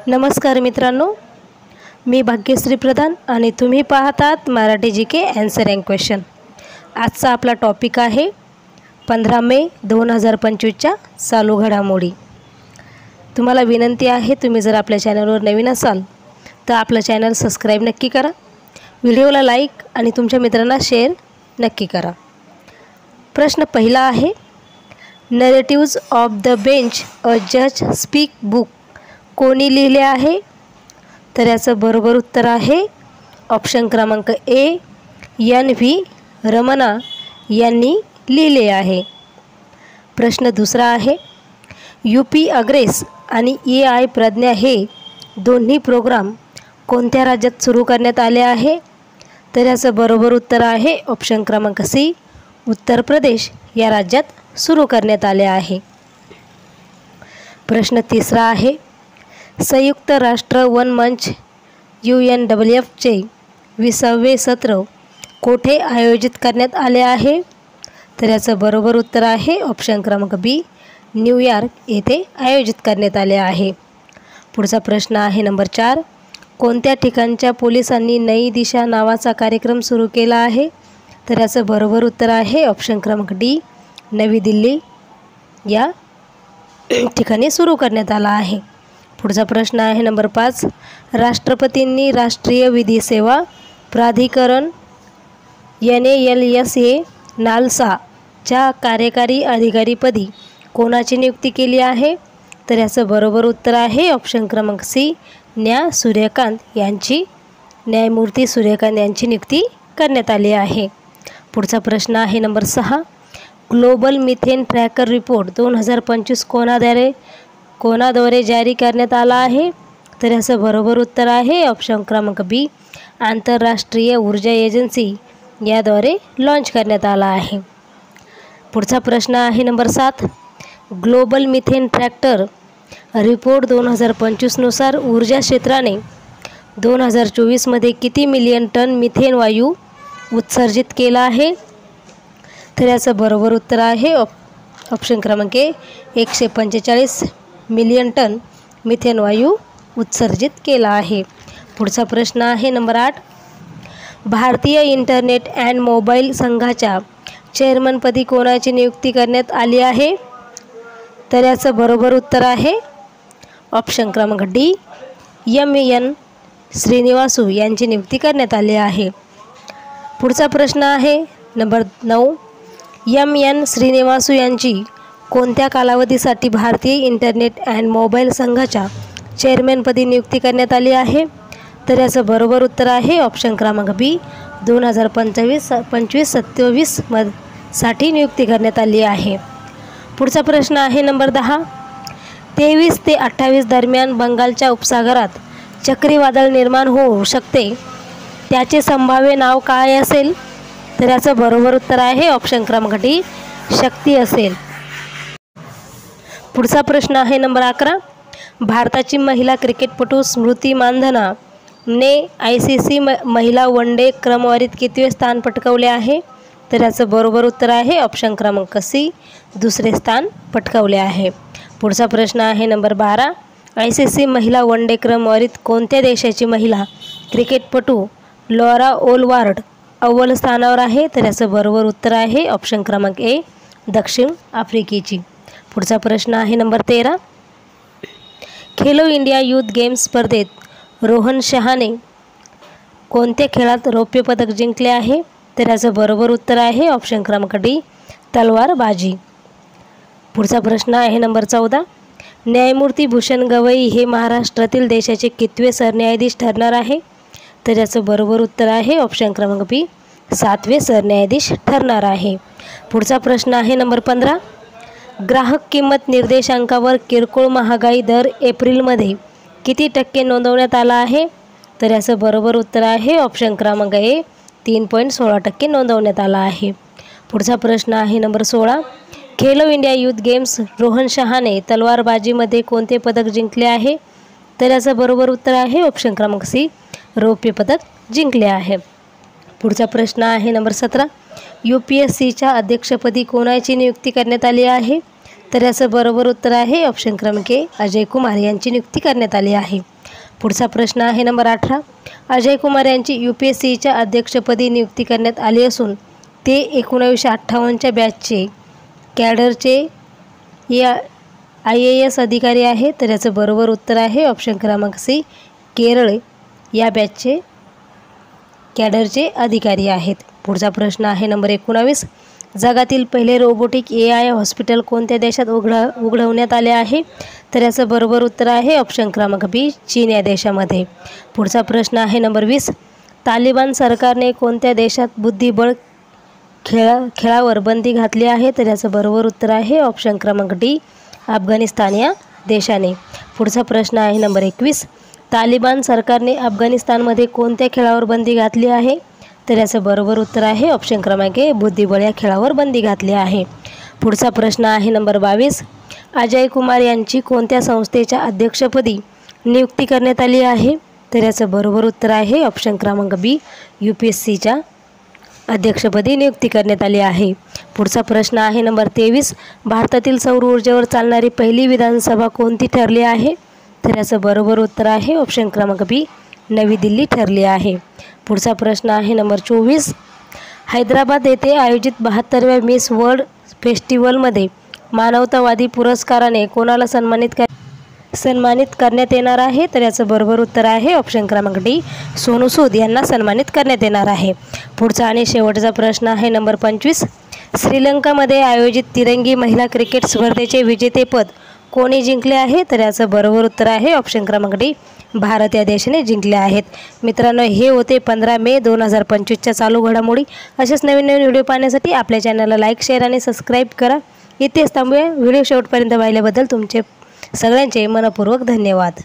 नमस्कार मित्रांनो, मी भाग्यश्री प्रधान आणि तुम्ही पाहतात Marathi GK answer and question. आजचा आपला टॉपिक आहे 15 मे 2025च्या चालू घडामोडी। तुम्हाला विनंती आहे, तुम्ही जर आपल्या चॅनलवर नवीन असाल तर आपलं चॅनल सबस्क्राइब नक्की करा, व्हिडिओला लाईक आणि तुमच्या मित्रांना शेअर नक्की करा। प्रश्न पहिला आहे, नरेटिव्ज ऑफ द बेंच अ जज स्पीक बुक कोणी लिहिले आहे? तर याचं बरोबर उत्तर आहे ऑप्शन क्रमांक ए, NV रमणा यांनी लिहिले आहे। प्रश्न दुसरा आहे, UP अग्रेस आणि AI प्रज्ञा हे दोन्ही प्रोग्राम कोणत्या राज्यात सुरू करण्यात आले आहे? तर याचं बरोबर उत्तर आहे ऑप्शन क्रमांक सी, उत्तर प्रदेश या राज्यात सुरू करण्यात आले आहे। प्रश्न तिसरा आहे, संयुक्त राष्ट्र वन मंच UNWFचे 20वे सत्र कोठे आयोजित करण्यात आले आहे? तर याचं बरोबर उत्तर आहे ऑप्शन क्रमांक बी, न्यूयॉर्क येथे आयोजित करण्यात आले आहे। पुढचा प्रश्न आहे नंबर 4, कोणत्या ठिकाणच्या पोलिसांनी नई दिशा नावाचा कार्यक्रम सुरू केला आहे? तर याचं बरोबर उत्तर आहे ऑप्शन क्रमांक डी, नवी दिल्ली या ठिकाणी सुरू करण्यात आला आहे। पुढचा प्रश्न आहे नंबर 5, राष्ट्रपतींनी राष्ट्रीय विधी सेवा प्राधिकरण NALSA नालसा च्या कार्यकारी अधिकारीपदी कोणाची नियुक्ती केली आहे? तर याचं बरोबर उत्तर आहे ऑप्शन क्रमांक सी, न्यायमूर्ती सूर्यकांत यांची नियुक्ती करण्यात आली आहे। पुढचा प्रश्न आहे number 6, global methane tracker report 2025 कोणाद्वारे जारी करण्यात आला आहे? तर याचं बरोबर उत्तर आहे ऑप्शन क्रमांक बी, आंतरराष्ट्रीय ऊर्जा एजन्सी याद्वारे लॉन्च करण्यात आला आहे। पुढचा प्रश्न आहे number 7, global methane tractor report 2025 नुसार ऊर्जा क्षेत्राने 2024 किती मिलियन टन मिथेन वायू उत्सर्जित केला आहे? तर याचं बरोबर उत्तर आहे ऑप्शन क्रमांक ए, 145 मिलियन टन मिथेन वायू उत्सर्जित केला आहे। पुढचा प्रश्न आहे नंबर 8, भारतीय इंटरनेट अँड मोबाईल संघाच्या चेअरमनपदी कोणाची नियुक्ती करण्यात आली आहे? तर याचं बरोबर उत्तर आहे ऑप्शन क्रमांक डी, MN श्रीनिवासू यांची नियुक्ती करण्यात आली आहे। पुढचा प्रश्न आहे नंबर 9, MN श्रीनिवासू यांची कोणत्या कालावधीसाठी भारतीय इंटरनेट अँड मोबाईल संघाच्या चेअरमनपदी नियुक्ती करण्यात आली आहे? तर याचं बरोबर उत्तर आहे ऑप्शन क्रमांक बी, 2025-27 साठी नियुक्ती करण्यात आली आहे। पुढचा प्रश्न आहे नंबर 10, 23 ते 28 दरम्यान बंगालच्या उपसागरात चक्रीवादळ निर्माण होऊ शकते, त्याचे संभाव्य नाव काय असेल? तर याचं बरोबर उत्तर आहे ऑप्शन क्रमांक डी, शक्ती असेल। पुढचा प्रश्न आहे नंबर 11, भारताची महिला क्रिकेटपटू स्मृती मानधनाने ICC महिला वनडे क्रमवारीत कितवे स्थान पटकावले आहे? तर याचं बरोबर उत्तर आहे ऑप्शन क्रमांक सी, दुसरे स्थान पटकावले आहे। पुढचा प्रश्न आहे नंबर 12, ICC महिला वनडे क्रमवारीत कोणत्या देशाची महिला क्रिकेटपटू लॉरा ओलवार्ड अव्वल स्थानावर आहे? तर याचं बरोबर उत्तर आहे ऑप्शन क्रमांक ए, दक्षिण आफ्रिकेची। पुढचा प्रश्न आहे number 13, Khelo India youth games स्पर्धेत रोहन शहाने कोणत्या खेळात रौप्य पदक जिंकले आहे? तर याचं बरोबर उत्तर आहे ऑप्शन क्रमांक डी, तलवारबाजी। पुढचा प्रश्न आहे नंबर 14, न्यायमूर्ती भूषण गवई हे महाराष्ट्रातील देशाचे कितवे सरन्यायाधीश ठरणार आहे? तर याचं बरोबर उत्तर आहे ऑप्शन क्रमांक बी, 7वे सरन्यायाधीश ठरणार आहे। पुढचा प्रश्न आहे नंबर 15, ग्राहक किंमत निर्देशांकावर किरकोळ महागाई दर एप्रिलमध्ये किती टक्के नोंदवण्यात आला आहे? तर याचं बरोबर उत्तर आहे ऑप्शन क्रमांक ए, 3.16% नोंदवण्यात आला आहे। पुढचा प्रश्न आहे number 16, Khelo India youth games Rohan Shahane तलवारबाजीमध्ये कोणते पदक जिंकले आहे? तर याचं बरोबर उत्तर आहे ऑप्शन क्रमांक सी, रौप्य पदक जिंकले आहे। पुढचा प्रश्न आहे नंबर 17, UPSCच्या अध्यक्षपदी कोणाची नियुक्ती करण्यात आली आहे? तर याचं बरोबर उत्तर आहे ऑप्शन क्रमांक ए, अजय कुमार यांची नियुक्ती करण्यात आली आहे। पुढचा प्रश्न आहे नंबर 18. अजय कुमार यांची UPSCच्या अध्यक्षपदी नियुक्ती करण्यात आली असून ते 1958च्या बॅचचे कॅडरचे IAS अधिकारी आहे. तर याचं बरोबर उत्तर आहे ऑप्शन क्रमांक सी, केरळ या बॅचचे कॅडरचे अधिकारी आहेत. पुढचा प्रश्न आहे नंबर 19. जगातील पहिले रोबोटिक AI हॉस्पिटल कोणत्या देशात उघडवण्यात आले आहे? तर याचं बरोबर उत्तर आहे ऑप्शन क्रमांक बी, चीन या देशामध्ये. पुढचा प्रश्न आहे नंबर 20. तालिबान सरकारने कोणत्या देशात बुद्धिबळ खेळावर बंदी घातली आहे? तर याचं बरोबर उत्तर आहे ऑप्शन क्रमांक डी, अफगाणिस्तान या देशाने. पुढचा प्रश्न आहे नंबर 21. तालिबान सरकारने अफगाणिस्तानमध्ये कोणत्या खेळावर बंदी घातली आहे? तर याचं बरोबर उत्तर आहे ऑप्शन क्रमांक ए, बुद्धिबळ या खेळावर बंदी घातली आहे. पुढचा प्रश्न आहे नंबर 22. अजय कुमार यांची कोणत्या संस्थेच्या अध्यक्षपदी नियुक्ती करण्यात आली आहे? तर याचं बरोबर उत्तर आहे ऑप्शन क्रमांक बी, UPSCच्या अध्यक्षपदी नियुक्ती करण्यात आली आहे. पुढचा प्रश्न आहे नंबर 23. भारतातील सौर ऊर्जेवर चालणारी पहिली विधानसभा कोणती ठरली आहे? तर याचं बरोबर उत्तर आहे ऑप्शन क्रमांक बी, नवी दिल्ली ठरली आहे. पुढचा प्रश्न आहे नंबर 24. हैदराबाद येथे आयोजित 72व्या मिस वर्ल्ड फेस्टिवलमध्ये मानवतावादी पुरस्काराने कोणाला सन्मानित करण्यात येणार आहे? तर याचं बरोबर उत्तर आहे ऑप्शन क्रमांक डी, सोनू सूद यांना सन्मानित करण्यात येणार आहे. पुढचा आणि शेवटचा प्रश्न आहे नंबर 25. श्रीलंकामध्ये आयोजित तिरंगी महिला क्रिकेट स्पर्धेचे विजेतेपद कोणी जिंकले आहे? तर याचं बरोबर उत्तर आहे ऑप्शन क्रमांक डी, भारत या देशाने जिंकले आहेत. मित्रांनो, हे होते 15 मे 2025च्या चालू घडामोडी. असेच नवीन व्हिडिओ पाहण्यासाठी आपल्या चॅनलला लाईक, शेअर आणि सबस्क्राईब करा. इथेच थांबूया. व्हिडिओ शेवटपर्यंत पाहिल्याबद्दल तुमचे सगळ्यांचे मनपूर्वक धन्यवाद.